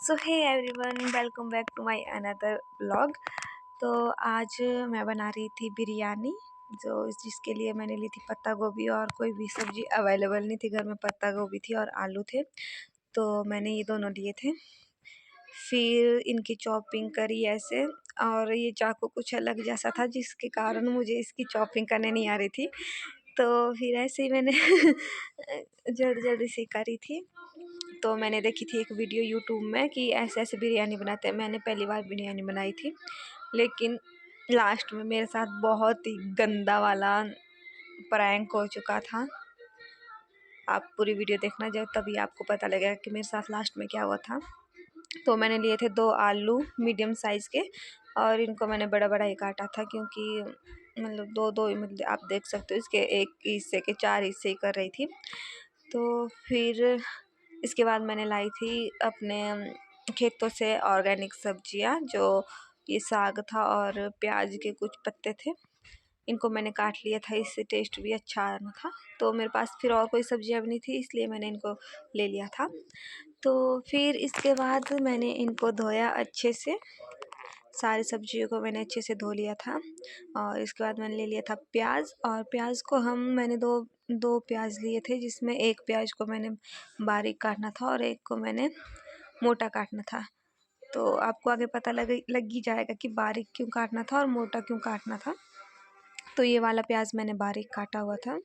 So hey everyone, welcome back to my another blog. तो आज मैं बना रही थी बिरयानी, जिसके लिए मैंने ली थी पत्ता गोभी और कोई भी सब्ज़ी अवेलेबल नहीं थी घर में। पत्ता गोभी थी और आलू थे, तो मैंने ये दोनों लिए थे। फिर इनकी चॉपिंग करी ऐसे, और ये चाकू कुछ अलग जैसा था जिसके कारण मुझे इसकी चॉपिंग करने नहीं आ रही थी। तो फिर ऐसे ही मैंने जल्दी जल्दी से करी थी। तो मैंने देखी थी एक वीडियो यूट्यूब में कि ऐसे ऐसे बिरयानी बनाते हैं। मैंने पहली बार बिरयानी बनाई थी, लेकिन लास्ट में मेरे साथ बहुत ही गंदा वाला प्रैंक हो चुका था। आप पूरी वीडियो देखना, जब तभी आपको पता लगेगा कि मेरे साथ लास्ट में क्या हुआ था। तो मैंने लिए थे 2 आलू मीडियम साइज़ के, और इनको मैंने बड़ा बड़ा ही काटा था, क्योंकि मतलब दो मतलब आप देख सकते हो इसके एक हिस्से के 4 हिस्से ही कर रही थी। तो फिर इसके बाद मैंने लाई थी अपने खेतों से ऑर्गेनिक सब्जियां, जो ये साग था और प्याज के कुछ पत्ते थे। इनको मैंने काट लिया था, इससे टेस्ट भी अच्छा आना था। तो मेरे पास फिर और कोई सब्जियां भी नहीं थी, इसलिए मैंने इनको ले लिया था। तो फिर इसके बाद मैंने इनको धोया अच्छे से, सारी सब्जियों को मैंने अच्छे से धो लिया था। और इसके बाद मैंने ले लिया था प्याज, और प्याज को मैंने दो प्याज लिए थे, जिसमें एक प्याज को मैंने बारीक काटना था और एक को मैंने मोटा काटना था। तो आपको आगे पता लग ही जाएगा कि बारीक क्यों काटना था और मोटा क्यों काटना था। तो ये वाला प्याज मैंने बारीक काटा हुआ था,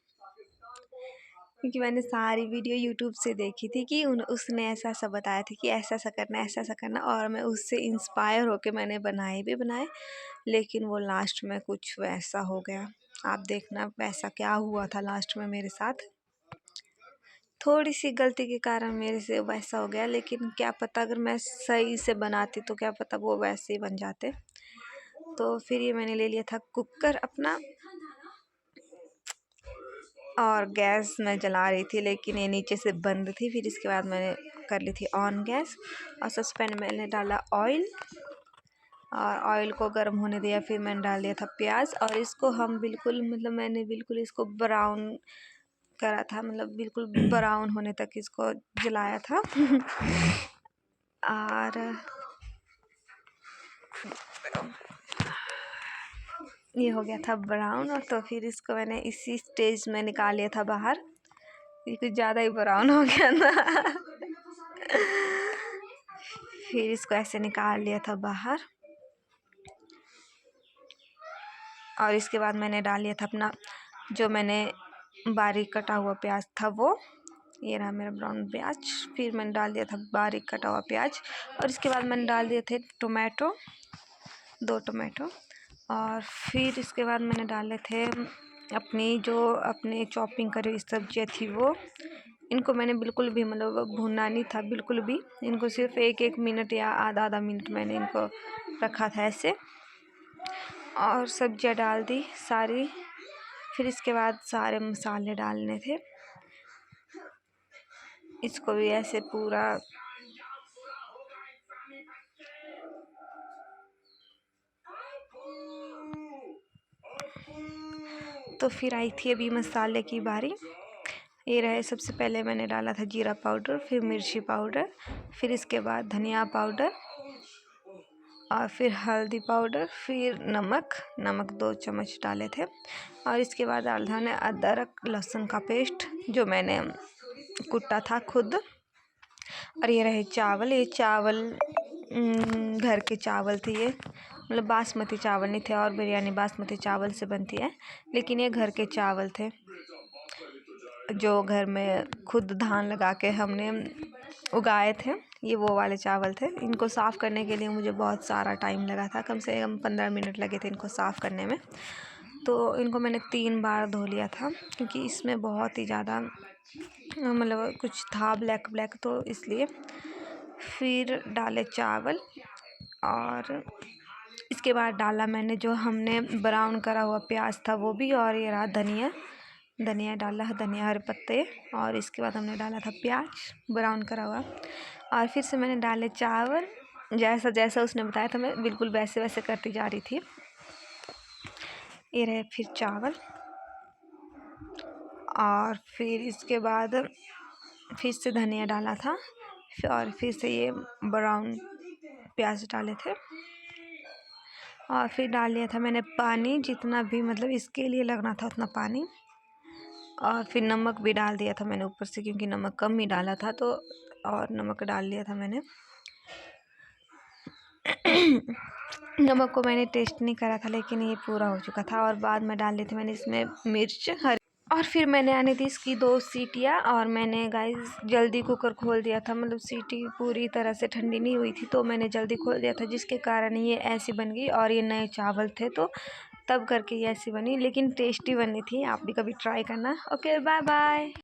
क्योंकि मैंने सारी वीडियो यूट्यूब से देखी थी कि उसने ऐसा ऐसा बताया था कि ऐसा ऐसा करना, ऐसा ऐसा करना, और मैं उससे इंस्पायर होके मैंने बनाए। लेकिन वो लास्ट में कुछ वैसा हो गया। आप देखना वैसा क्या हुआ था लास्ट में मेरे साथ। थोड़ी सी गलती के कारण मेरे से वैसा हो गया, लेकिन क्या पता अगर मैं सही से बनाती तो क्या पता वो वैसे ही बन जाते। तो फिर ये मैंने ले लिया था कुकर अपना, और गैस मैं जला रही थी, लेकिन ये नीचे से बंद थी। फिर इसके बाद मैंने कर ली थी ऑन गैस, और सस्पेन में मैंने डाला ऑयल, और ऑयल को गर्म होने दिया। फिर मैंने डाल दिया था प्याज, और इसको हम मैंने बिल्कुल इसको ब्राउन करा था, मतलब बिल्कुल ब्राउन होने तक इसको जलाया था। और ये हो गया था ब्राउन, और तो फिर इसको मैंने इसी स्टेज में निकाल लिया था बाहर। ये कुछ ज़्यादा ही ब्राउन हो गया था। फिर इसको ऐसे निकाल लिया था बाहर, और इसके बाद मैंने डाल लिया था अपना जो मैंने बारीक कटा हुआ प्याज था वो। ये रहा मेरा ब्राउन प्याज। फिर मैंने डाल दिया था बारीक कटा हुआ प्याज, और इसके बाद मैंने डाल दिए थे टोमेटो, 2 टोमेटो। और फिर इसके बाद मैंने डाले थे अपनी चॉपिंग करी हुई सब्जियाँ थी वो। इनको मैंने बिल्कुल भी मतलब भूनना नहीं था बिल्कुल भी। इनको सिर्फ 1 मिनट या आधा मिनट मैंने इनको रखा था ऐसे, और सब्जियाँ डाल दी सारी। फिर इसके बाद सारे मसाले डालने थे। इसको भी ऐसे पूरा तो फिर आई थी अभी मसाले की बारी। ये रहे, सबसे पहले मैंने डाला था जीरा पाउडर, फिर मिर्ची पाउडर, फिर इसके बाद धनिया पाउडर, और फिर हल्दी पाउडर, फिर नमक 2 चम्मच डाले थे। और इसके बाद डाला था मैंने अदरक लहसुन का पेस्ट, जो मैंने कुटा था खुद। और ये रहे चावल। ये चावल घर के चावल थे, ये मतलब बासमती चावल नहीं थे, और बिरयानी बासमती चावल से बनती है, लेकिन ये घर के चावल थे, जो घर में खुद धान लगा के हमने उगाए थे। ये वो वाले चावल थे। इनको साफ़ करने के लिए मुझे बहुत सारा टाइम लगा था, कम से कम 15 मिनट लगे थे इनको साफ़ करने में। तो इनको मैंने 3 बार धो लिया था, क्योंकि इसमें बहुत ही ज़्यादा मतलब कुछ था ब्लैक, तो इसलिए। फिर डाले चावल, और इसके बाद डाला मैंने जो हमने ब्राउन करा हुआ प्याज था वो भी, और ये रहा धनिया डाला, धनिया हरे पत्ते। और इसके बाद हमने डाला था प्याज ब्राउन करा हुआ, और फिर से मैंने डाले चावल। जैसा जैसा उसने बताया था मैं बिल्कुल वैसे वैसे करती जा रही थी। ये रहे फिर चावल, और फिर इसके बाद फिर से धनिया डाला था, और फिर से ये ब्राउन प्याज डाले थे और फिर डाल लिया था मैंने पानी, जितना भी मतलब इसके लिए लगना था उतना पानी। और फिर नमक भी डाल दिया था मैंने ऊपर से, क्योंकि नमक कम ही डाला था तो, और नमक डाल लिया था मैंने। नमक को मैंने टेस्ट नहीं करा था, लेकिन ये पूरा हो चुका था। और बाद में डाल ली थी मैंने इसमें मिर्च हरी। और फिर मैंने आने दी इसकी 2 सीटियाँ, और मैंने गाइस जल्दी कुकर खोल दिया था, मतलब सीटी पूरी तरह से ठंडी नहीं हुई थी तो मैंने जल्दी खोल दिया था, जिसके कारण ये ऐसी बन गई। और ये नए चावल थे तो तब करके ये ऐसी बनी, लेकिन टेस्टी बनी थी। आप भी कभी ट्राई करना। Okay, bye bye.